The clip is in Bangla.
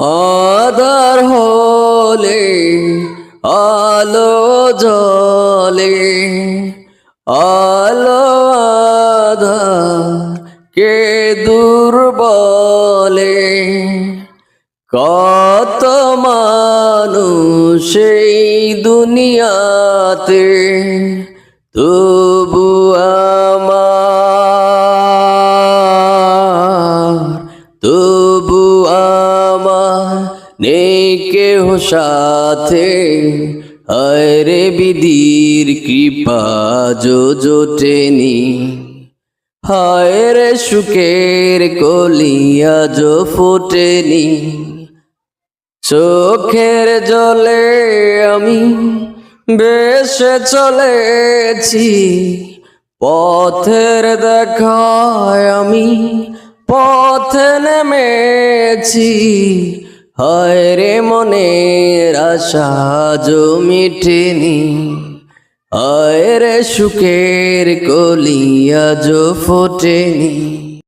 আধার হলে আলো জ্বলে, আলো আধার কে দূর বলে। কত মানুষ এই দুনিয়াতে, তবু আমার নেই কেহ সাথে। হায় রে বিধির কৃপা জোটেনি, হায় রে সুখের কলিয়া ফোটেনি। চোখের জলে আমি বেশে চলেছি, পথের দেখায় আমি পথে নেমেছি। হায় রে মনের আশা মিটেনি, হায় রে সুখের কলিয়া ফোটেনি।